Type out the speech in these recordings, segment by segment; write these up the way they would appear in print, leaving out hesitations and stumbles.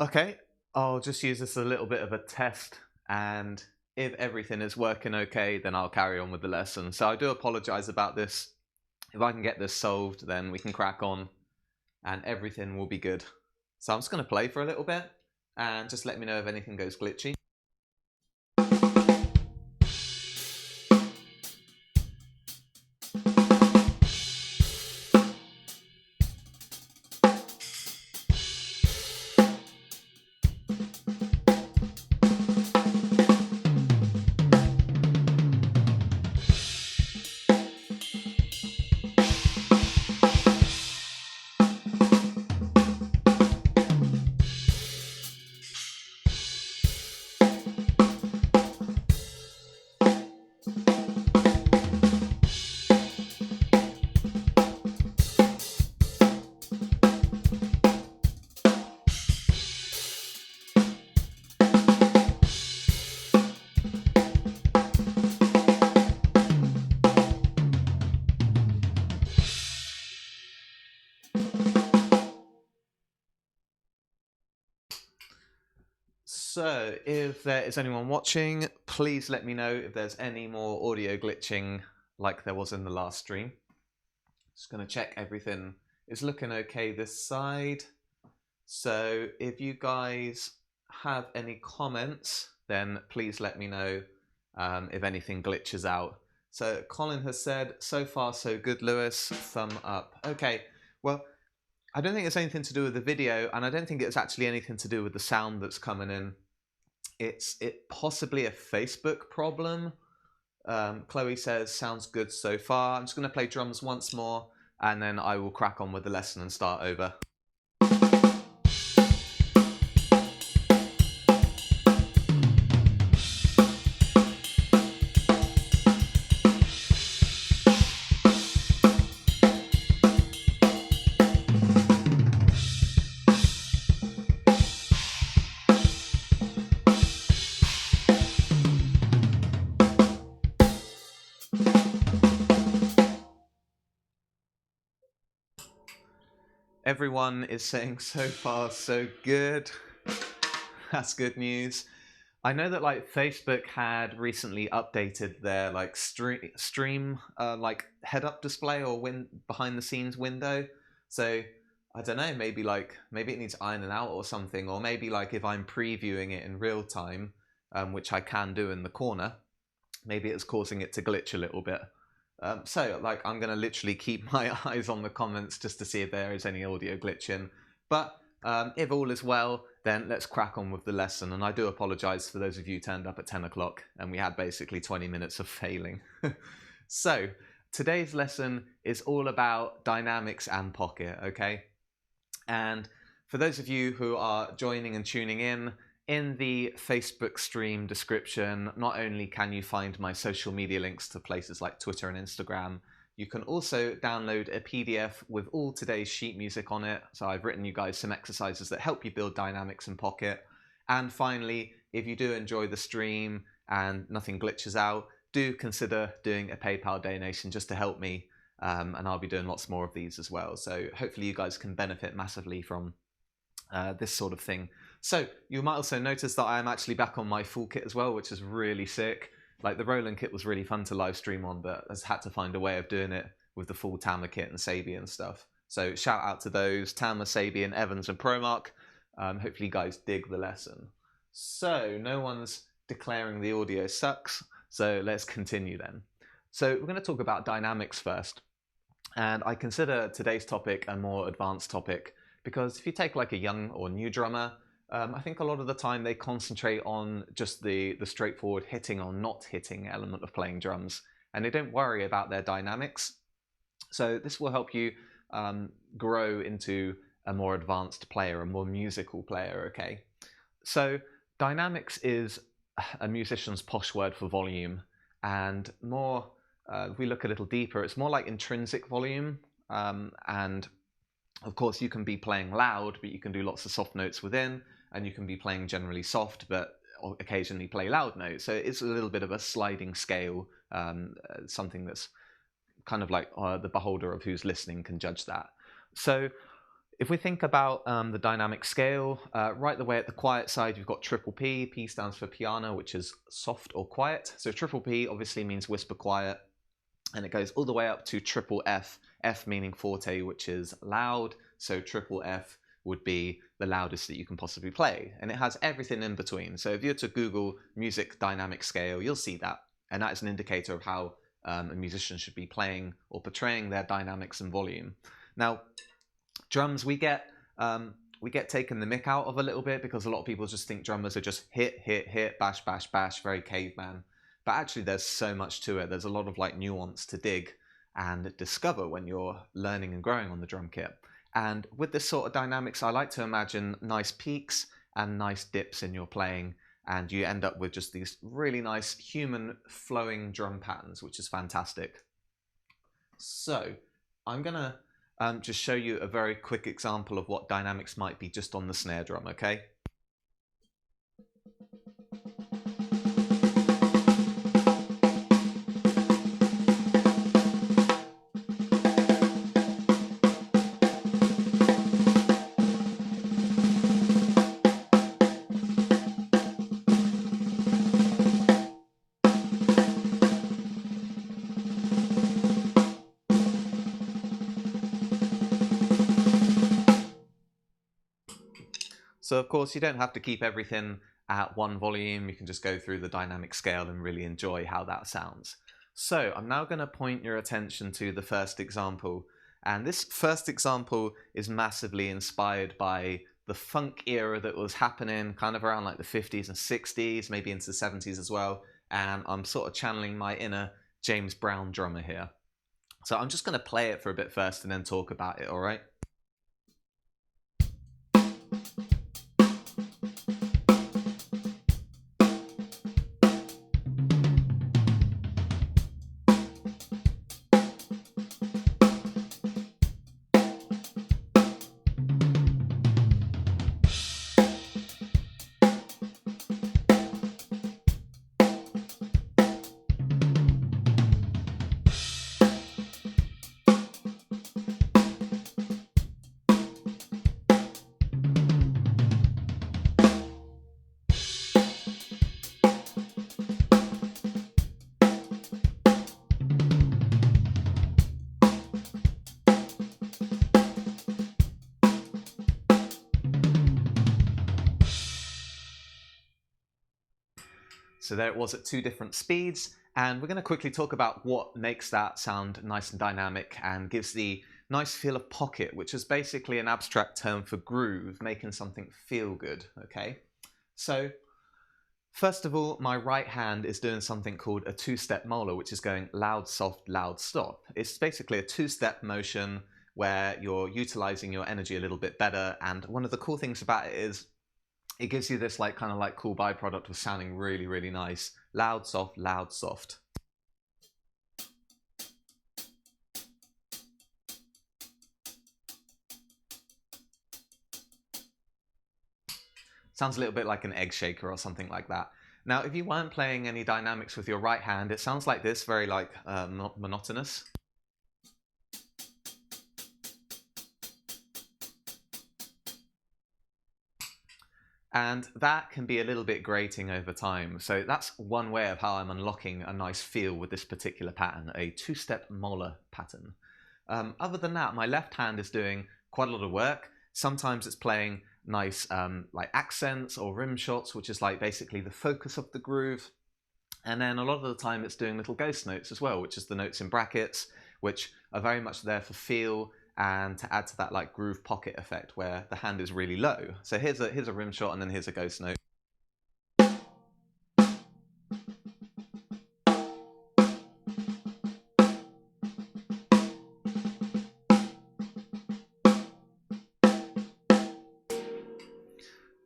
Okay, I'll just use this as a little bit of a test, and if everything is working okay, then I'll carry on with the lesson. So I do apologize about this. If I can get this solved, then we can crack on and everything will be good. So I'm just going to play for a little bit and just let me know if anything goes glitchy. So if there is anyone watching, please let me know if there's any more audio glitching like there was in the last stream. Just going to check everything is looking okay this side. So if you guys have any comments, then please let me know if anything glitches out. So Colin has said, so far so good, Lewis, thumb up. Okay, well, I don't think it's anything to do with the video, and I don't think it's actually anything to do with the sound that's coming in. It's possibly a Facebook problem. Chloe says, sounds good so far. I'm just going to play drums once more, and then I will crack on with the lesson and start over. Everyone is saying so far so good. That's good news. I know that like Facebook had recently updated their like stream like head-up display or behind the scenes window. So I don't know, maybe it needs ironing out or something, or maybe like if I'm previewing it in real time, which I can do in the corner, maybe it's causing it to glitch a little bit. So like I'm gonna literally keep my eyes on the comments just to see if there is any audio glitching. But if all is well, then let's crack on with the lesson. And I do apologize for those of you who turned up at 10 o'clock and we had basically 20 minutes of failing. So today's lesson is all about dynamics and pocket, okay? And for those of you who are joining and tuning in the Facebook stream description, not only can you find my social media links to places like Twitter and Instagram, you can also download a PDF with all today's sheet music on it. So I've written you guys some exercises that help you build dynamics in Pocket. And finally, if you do enjoy the stream and nothing glitches out, do consider doing a PayPal donation just to help me. And I'll be doing lots more of these as well. So hopefully you guys can benefit massively from this sort of thing. So you might also notice that I am actually back on my full kit as well, which is really sick. Like the Roland kit was really fun to live stream on, but I had to find a way of doing it with the full Tama kit and Sabian stuff. So shout out to those, Tama, Sabian, Evans and Promark. Hopefully you guys dig the lesson. So no one's declaring the audio sucks, so let's continue then. So we're going to talk about dynamics first. And I consider today's topic a more advanced topic because if you take like a young or new drummer, I think a lot of the time they concentrate on just the straightforward hitting or not hitting element of playing drums, and they don't worry about their dynamics. So this will help you grow into a more advanced player, a more musical player, okay? So dynamics is a musician's posh word for volume, and more, if we look a little deeper, it's more like intrinsic volume, and of course you can be playing loud, but you can do lots of soft notes within, and you can be playing generally soft, but occasionally play loud notes. So it's a little bit of a sliding scale, something that's kind of like the beholder of who's listening can judge that. So If we think about the dynamic scale, right the way at the quiet side, you've got triple P. P stands for piano, which is soft or quiet. So triple P obviously means whisper quiet, and it goes all the way up to triple F, F meaning forte, which is loud. So triple F would be the loudest that you can possibly play. And it has everything in between. So if you were to Google music dynamic scale, you'll see that. And that is an indicator of how a musician should be playing or portraying their dynamics and volume. Now, drums, we get taken the mick out of a little bit because a lot of people just think drummers are just hit, hit, hit, bash, bash, bash, very caveman. But actually there's so much to it. There's a lot of like nuance to dig and discover when you're learning and growing on the drum kit. And with this sort of dynamics, I like to imagine nice peaks and nice dips in your playing, and you end up with just these really nice human flowing drum patterns, which is fantastic. So I'm gonna just show you a very quick example of what dynamics might be just on the snare drum, okay? So of course you don't have to keep everything at one volume, you can just go through the dynamic scale and really enjoy how that sounds. So I'm now going to point your attention to the first example, and this first example is massively inspired by the funk era that was happening kind of around like the 50s and 60s, maybe into the 70s as well, and I'm sort of channeling my inner James Brown drummer here. So I'm just going to play it for a bit first and then talk about it, alright? So there it was at two different speeds, and we're going to quickly talk about what makes that sound nice and dynamic and gives the nice feel of pocket, which is basically an abstract term for groove, making something feel good, okay? So first of all, my right hand is doing something called a two-step molar, which is going loud, soft, loud, stop. It's basically a two-step motion where you're utilizing your energy a little bit better, and one of the cool things about it is it gives you this like kind of like cool byproduct of sounding really, really nice. Loud, soft, loud, soft. Sounds a little bit like an egg shaker or something like that. Now, if you weren't playing any dynamics with your right hand, it sounds like this, very like monotonous. And that can be a little bit grating over time. So that's one way of how I'm unlocking a nice feel with this particular pattern, a two-step molar pattern. Other than that, my left hand is doing quite a lot of work. Sometimes it's playing nice like accents or rim shots, which is like basically the focus of the groove. And then a lot of the time it's doing little ghost notes as well, which is the notes in brackets, which are very much there for feel and to add to that like groove pocket effect where the hand is really low. So here's a rim shot and then here's a ghost note.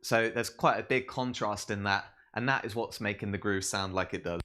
So there's quite a big contrast in that, and that is what's making the groove sound like it does.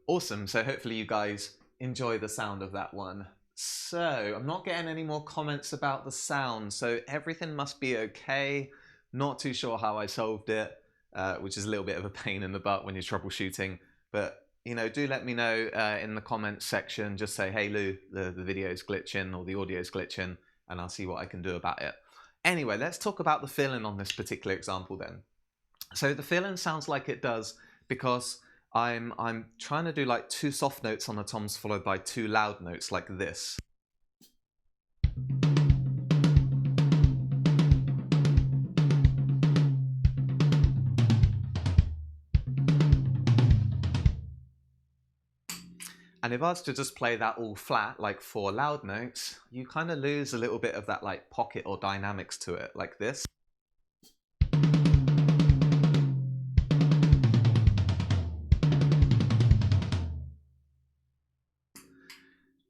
Awesome. So hopefully you guys enjoy the sound of that one. So I'm not getting any more comments about the sound, so everything must be okay. Not too sure how I solved it, which is a little bit of a pain in the butt when you're troubleshooting. But do let me know in the comments section. Just say, hey Lou, the video's glitching or the audio's glitching, and I'll see what I can do about it. Anyway, let's talk about the fill-in on this particular example then. So the fill-in sounds like it does because I'm trying to do like 2 soft notes on the toms followed by 2 loud notes like this. And if I was to just play that all flat, like 4 loud notes, you kind of lose a little bit of that like pocket or dynamics to it, like this.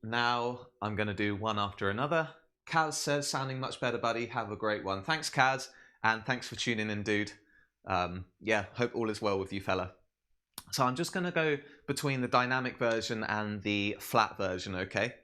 Now I'm going to do one after another. Kaz says, sounding much better, buddy. Have a great one. Thanks, Kaz, and thanks for tuning in, dude. Yeah, hope all is well with you, fella. So I'm just going to go between the dynamic version and the flat version, okay?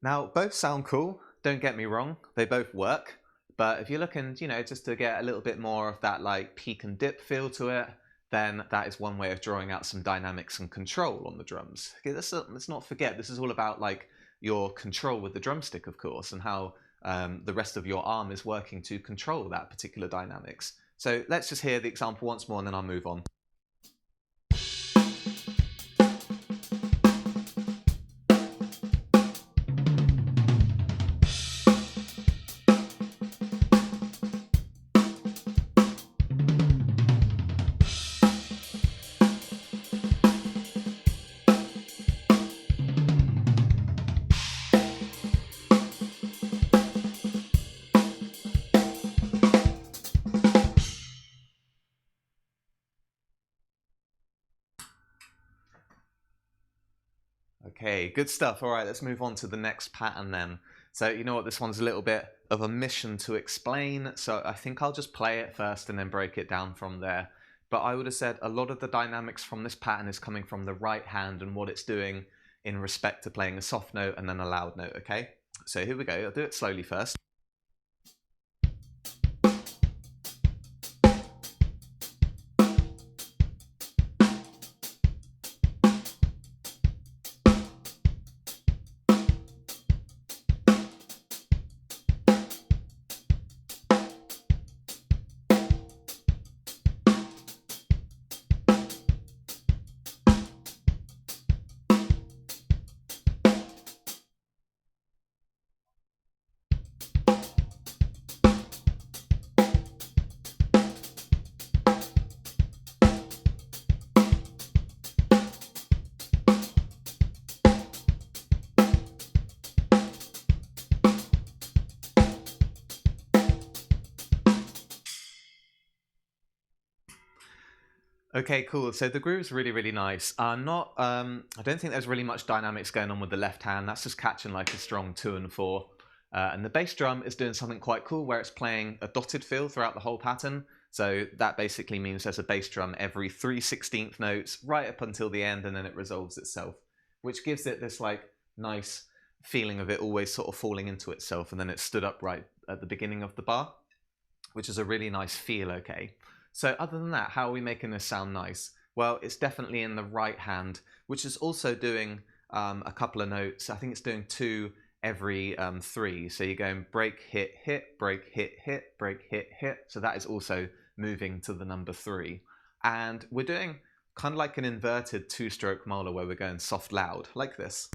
Now, both sound cool, don't get me wrong, they both work, but if you're looking, just to get a little bit more of that like peak and dip feel to it, then that is one way of drawing out some dynamics and control on the drums. Okay, let's not forget, this is all about like your control with the drumstick, of course, and how the rest of your arm is working to control that particular dynamics. So let's just hear the example once more and then I'll move on. Okay, good stuff. All right, let's move on to the next pattern then. So you know what, this one's a little bit of a mission to explain, so I think I'll just play it first and then break it down from there. But I would have said a lot of the dynamics from this pattern is coming from the right hand and what it's doing in respect to playing a soft note and then a loud note, okay? So here we go, I'll do it slowly first. Okay, cool. So the groove's really, really nice. I don't think there's really much dynamics going on with the left hand. That's just catching like a strong 2 and 4. And the bass drum is doing something quite cool where it's playing a dotted fill throughout the whole pattern. So that basically means there's a bass drum every 3/16 notes right up until the end, and then it resolves itself, which gives it this like nice feeling of it always sort of falling into itself, and then it stood up right at the beginning of the bar, which is a really nice feel, okay? So other than that, how are we making this sound nice? Well, it's definitely in the right hand, which is also doing a couple of notes. I think it's doing 2 every 3. So you're going break, hit, hit, break, hit, hit, break, hit, hit. So that is also moving to the number 3. And we're doing kind of like an inverted 2-stroke molar where we're going soft loud, like this.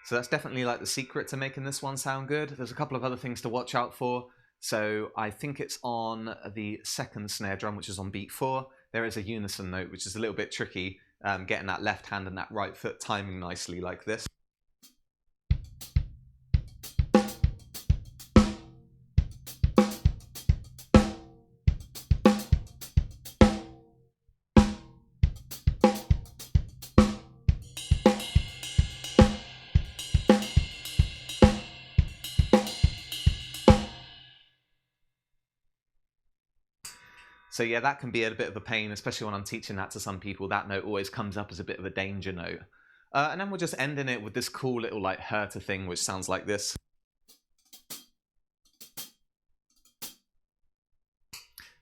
So that's definitely like the secret to making this one sound good. There's a couple of other things to watch out for. So I think it's on the second snare drum, which is on beat 4. There is a unison note, which is a little bit tricky, getting that left hand and that right foot timing nicely like this. So yeah, that can be a bit of a pain, especially when I'm teaching that to some people. That note always comes up as a bit of a danger note. And then we're just ending it with this cool little like herta thing, which sounds like this.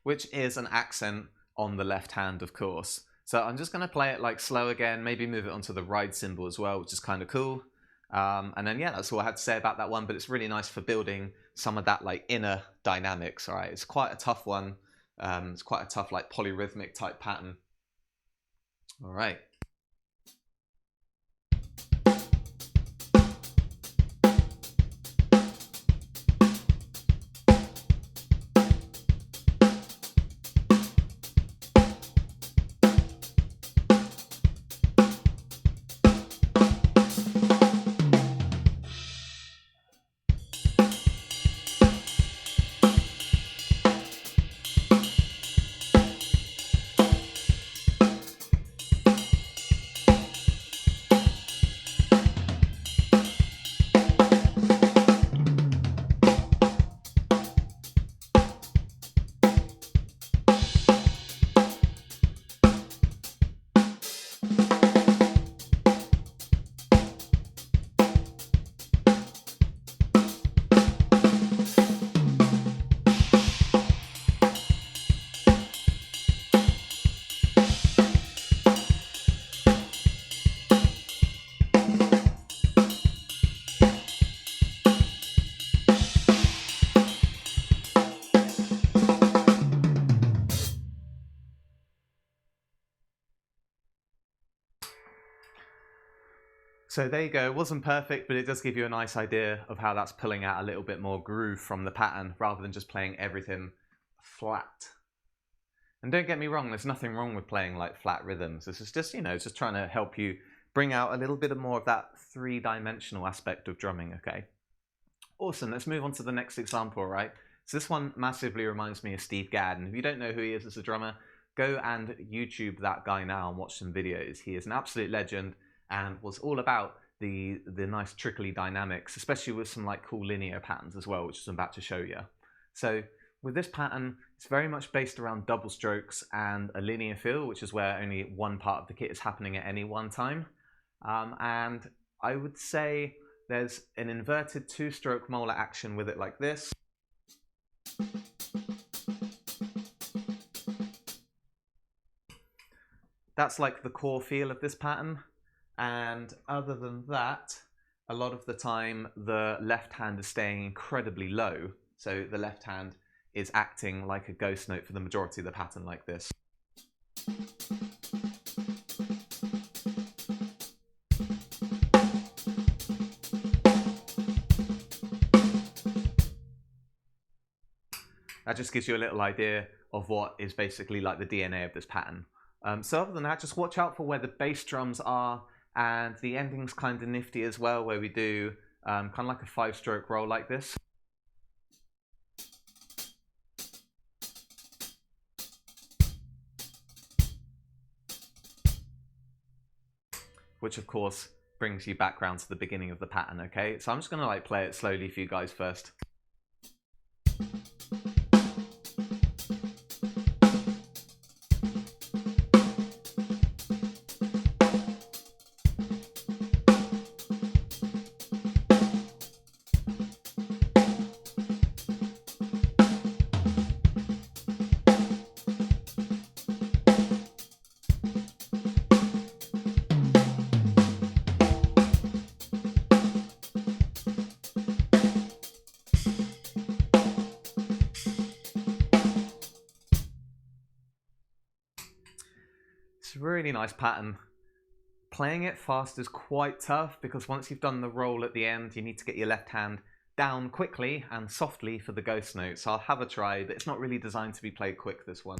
Which is an accent on the left hand, of course. So I'm just going to play it like slow again, maybe move it onto the ride cymbal as well, which is kind of cool. And then yeah, that's all I had to say about that one, but it's really nice for building some of that like inner dynamics, all right? It's quite a tough one. It's quite a tough like polyrhythmic type pattern. All right. So there you go. It wasn't perfect, but it does give you a nice idea of how that's pulling out a little bit more groove from the pattern rather than just playing everything flat. And don't get me wrong, there's nothing wrong with playing like flat rhythms. This is just, just trying to help you bring out a little bit more of that three-dimensional aspect of drumming, okay? Awesome, let's move on to the next example, right? So this one massively reminds me of Steve Gadd, and if you don't know who he is as a drummer, go and YouTube that guy now and watch some videos. He is an absolute legend and was all about the nice trickly dynamics, especially with some like cool linear patterns as well, which I'm about to show you. So with this pattern, it's very much based around double strokes and a linear feel, which is where only one part of the kit is happening at any one time. And I would say there's an inverted two-stroke molar action with it like this. That's like the core feel of this pattern. And other than that, a lot of the time the left hand is staying incredibly low. So the left hand is acting like a ghost note for the majority of the pattern like this. That just gives you a little idea of what is basically like the DNA of this pattern. So other than that, just watch out for where the bass drums are, and the ending's kind of nifty as well, where we do kind of like a 5-stroke roll like this. Which of course brings you back round to the beginning of the pattern, okay? So I'm just gonna like play it slowly for you guys first. It's a really nice pattern. Playing it fast is quite tough because once you've done the roll at the end, you need to get your left hand down quickly and softly for the ghost note. So I'll have a try, but it's not really designed to be played quick, this one.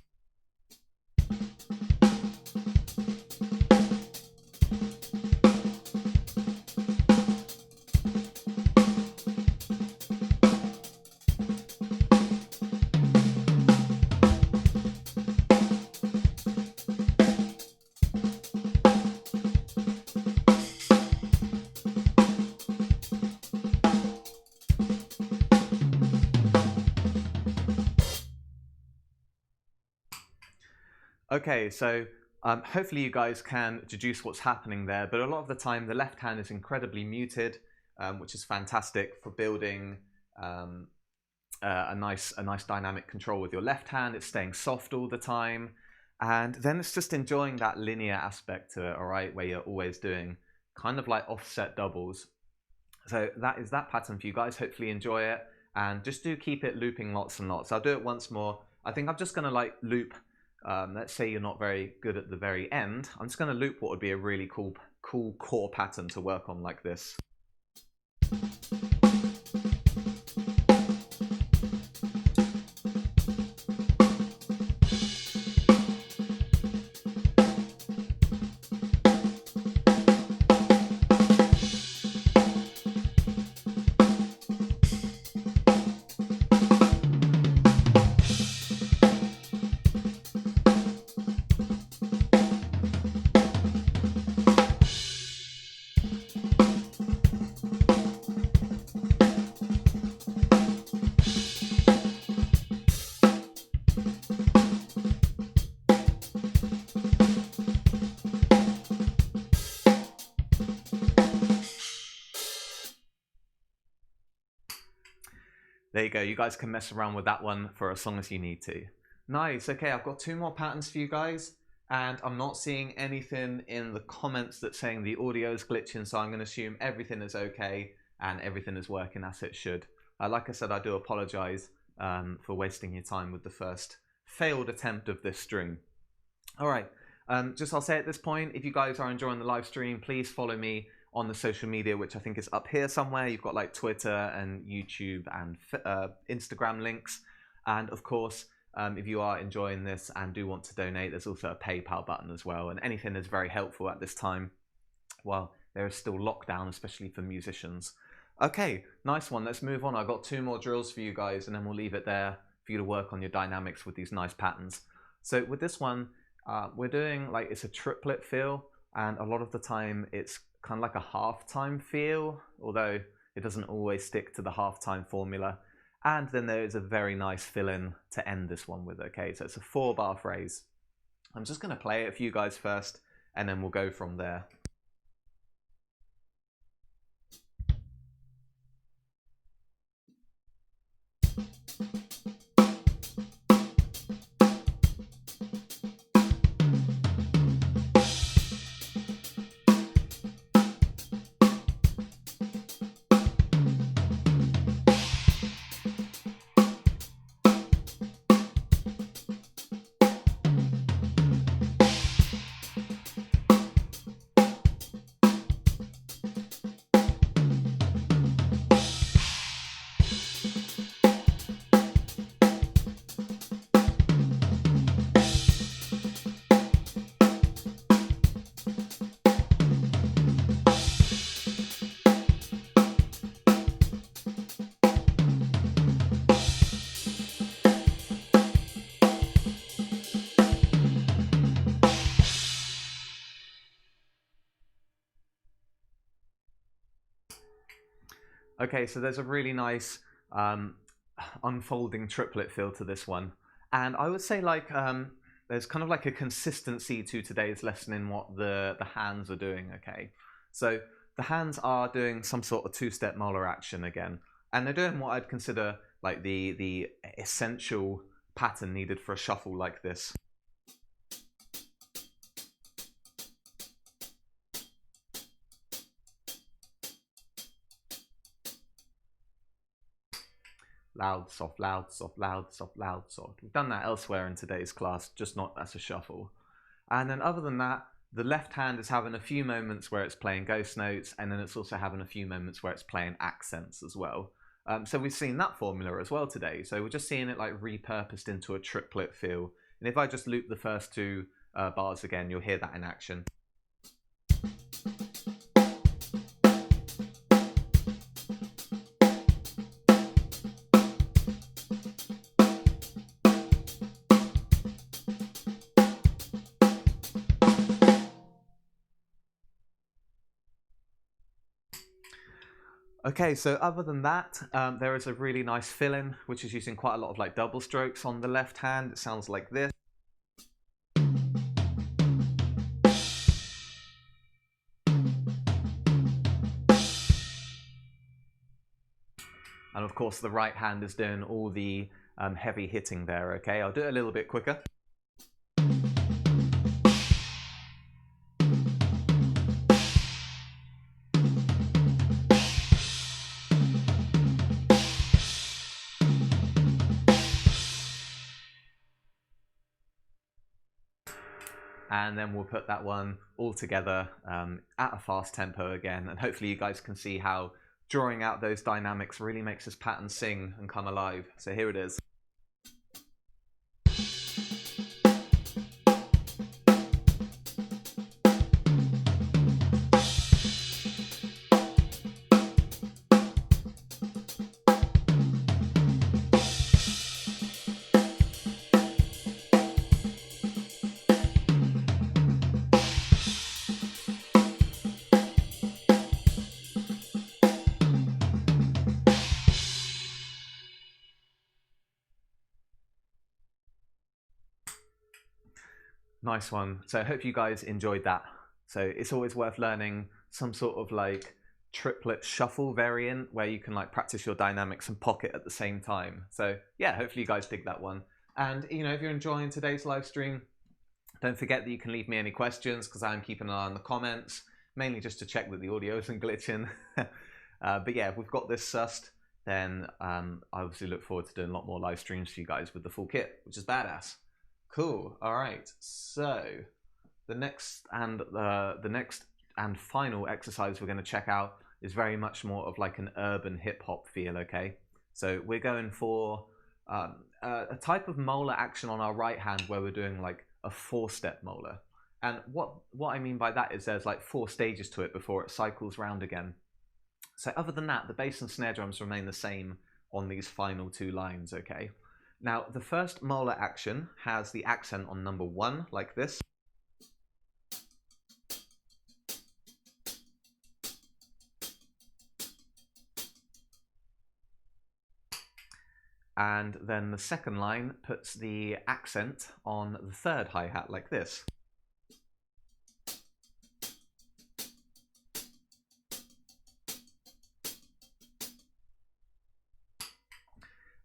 Okay, so hopefully you guys can deduce what's happening there, but a lot of the time the left hand is incredibly muted, which is fantastic for building a nice dynamic control with your left hand. It's staying soft all the time, and then it's just enjoying that linear aspect to it, all right, where you're always doing kind of like offset doubles. So that is that pattern for you guys. Hopefully enjoy it, and just do keep it looping lots and lots. I'll do it once more. I think I'm just going to like loop. Let's say you're not very good at the very end. I'm just going to loop what would be a really cool core pattern to work on like this. There you go, you guys can mess around with that one for as long as you need to. Nice, okay, I've got 2 more patterns for you guys, and I'm not seeing anything in the comments that's saying the audio is glitching, so I'm going to assume everything is okay and everything is working as it should. Like I said, I do apologize for wasting your time with the first failed attempt of this string. Alright, just I'll say at this point, if you guys are enjoying the live stream, please follow me on the social media, which I think is up here somewhere. You've got like Twitter and YouTube and Instagram links. And of course, if you are enjoying this and do want to donate, there's also a PayPal button as well. And anything is very helpful at this time while there is still lockdown, especially for musicians. Okay, nice one. Let's move on. I've got 2 more drills for you guys, and then we'll leave it there for you to work on your dynamics with these nice patterns. So with this one, we're doing like, it's a triplet feel, and a lot of the time it's kind of like a half-time feel, although it doesn't always stick to the half-time formula. And then there is a very nice fill-in to end this one with, okay? So it's a 4-bar phrase. I'm just going to play it for you guys first, and then we'll go from there. Okay, so there's a really nice unfolding triplet feel to this one. And I would say like there's kind of like a consistency to today's lesson in what the hands are doing, okay? So the hands are doing some sort of 2-step Molar action again. And they're doing what I'd consider like the essential pattern needed for a shuffle like this. Loud, soft, loud, soft, loud, soft, loud, soft. We've done that elsewhere in today's class, just not as a shuffle. And then other than that, the left hand is having a few moments where it's playing ghost notes, and then it's also having a few moments where it's playing accents as well. So we've seen that formula as well today. So we're just seeing it like repurposed into a triplet feel. And if I just loop the first two bars again, you'll hear that in action. Okay, so other than that, there is a really nice fill-in, which is using quite a lot of like double strokes on the left hand. It sounds like this. And of course, the right hand is doing all the heavy hitting there, okay? I'll do it a little bit quicker. And then we'll put that one all together at a fast tempo again. And hopefully you guys can see how drawing out those dynamics really makes this pattern sing and come alive. So here it is. Nice one. So I hope you guys enjoyed that. So it's always worth learning some sort of like triplet shuffle variant where you can like practice your dynamics and pocket at the same time. So yeah, hopefully you guys dig that one. And you know, if you're enjoying today's live stream, don't forget that you can leave me any questions because I'm keeping an eye on the comments, mainly just to check that the audio isn't glitching. But yeah, if we've got this sussed, then I obviously look forward to doing a lot more live streams for you guys with the full kit, which is badass. Cool. All right. So the next and final exercise we're going to check out is very much more of like an urban hip hop feel. Okay. So we're going for a type of molar action on our right hand where we're doing like a 4-step molar. And what I mean by that is there's like 4 stages to it before it cycles round again. So other than that, the bass and snare drums remain the same on these final 2 lines. Okay. Now, the first molar action has the accent on number 1, like this. And then the second line puts the accent on the 3rd hi-hat, like this.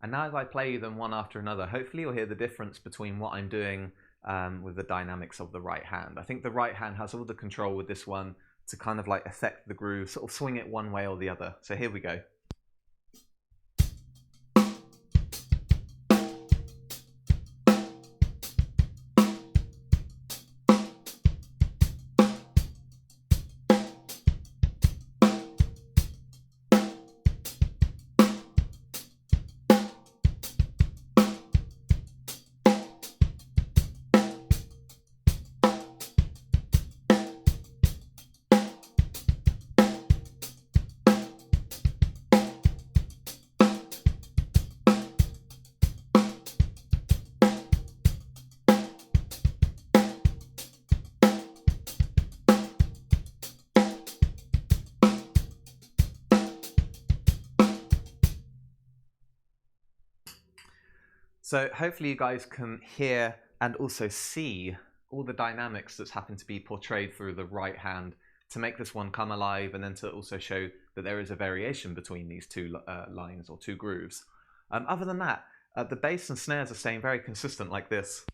And now if I play them one after another, hopefully you'll hear the difference between what I'm doing with the dynamics of the right hand. I think the right hand has all the control with this one to kind of like affect the groove, sort of swing it one way or the other. So here we go. So hopefully you guys can hear and also see all the dynamics that's happened to be portrayed through the right hand to make this one come alive, and then to also show that there is a variation between these 2 lines or 2 grooves. Other than that, the bass and snares are staying very consistent like this.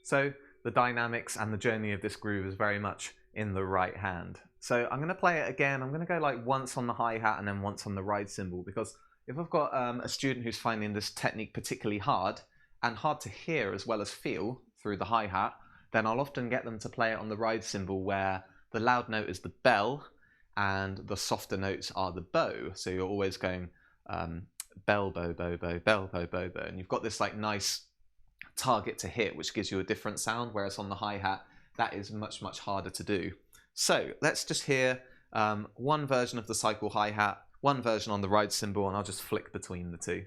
So the dynamics and the journey of this groove is very much in the right hand. So I'm going to play it again. I'm going to go like once on the hi-hat and then once on the ride cymbal, because if I've got a student who's finding this technique particularly hard and hard to hear as well as feel through the hi-hat, then I'll often get them to play it on the ride cymbal where the loud note is the bell and the softer notes are the bow. So you're always going bell, bow, bow, bow, bell, bow, bow, bow. And you've got this like nice target to hit, which gives you a different sound, whereas on the hi-hat, that is much, much harder to do. So let's just hear one version of the cycle hi-hat, one version on the ride cymbal, and I'll just flick between the two.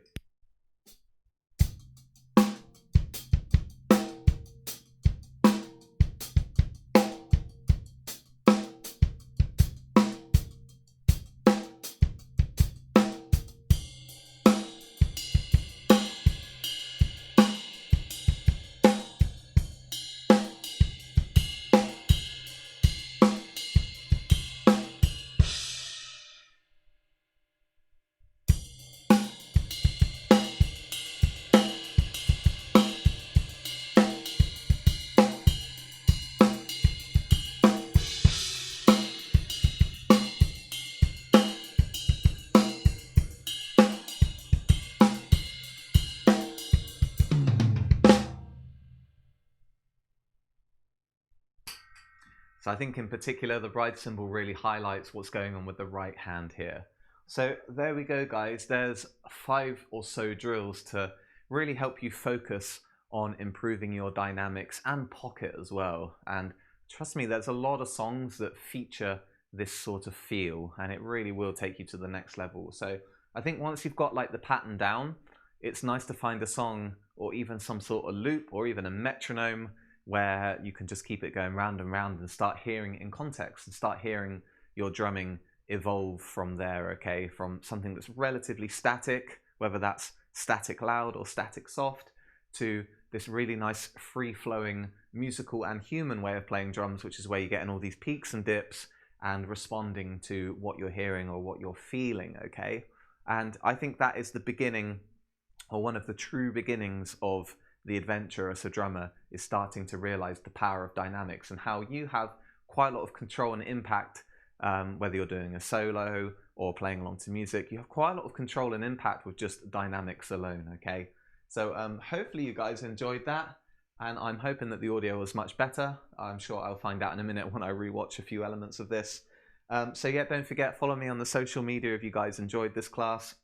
So I think in particular, the ride cymbal really highlights what's going on with the right hand here. So there we go, guys. There's 5 or so drills to really help you focus on improving your dynamics and pocket as well. And trust me, there's a lot of songs that feature this sort of feel, and it really will take you to the next level. So I think once you've got like the pattern down, it's nice to find a song or even some sort of loop or even a metronome where you can just keep it going round and round and start hearing it in context and start hearing your drumming evolve from there, okay? From something that's relatively static, whether that's static loud or static soft, to this really nice free-flowing musical and human way of playing drums, which is where you're getting all these peaks and dips and responding to what you're hearing or what you're feeling, okay? And I think that is the beginning, or one of the true beginnings of the adventure as a drummer, is starting to realize the power of dynamics and how you have quite a lot of control and impact, whether you're doing a solo or playing along to music. You have quite a lot of control and impact with just dynamics alone, okay? So hopefully you guys enjoyed that, and I'm hoping that the audio was much better. I'm sure I'll find out in a minute when I rewatch a few elements of this. So yeah, don't forget, follow me on the social media if you guys enjoyed this class.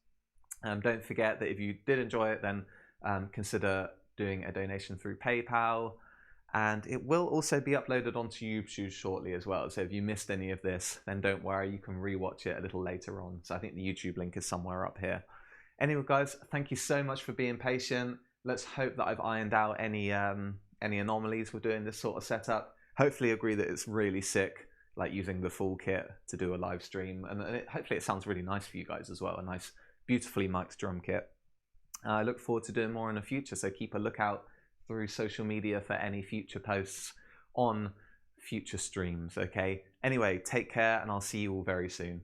Don't forget that if you did enjoy it, then consider doing a donation through PayPal, and it will also be uploaded onto YouTube shortly as well. So if you missed any of this, then don't worry, you can rewatch it a little later on. So I think the YouTube link is somewhere up here. Anyway, guys, thank you so much for being patient. Let's hope that I've ironed out any anomalies with doing this sort of setup. Hopefully agree that it's really sick, like using the full kit to do a live stream, and hopefully it sounds really nice for you guys as well, a nice beautifully mic'd drum kit. I look forward to doing more in the future, so keep a lookout through social media for any future posts on future streams, okay? Anyway, take care, and I'll see you all very soon.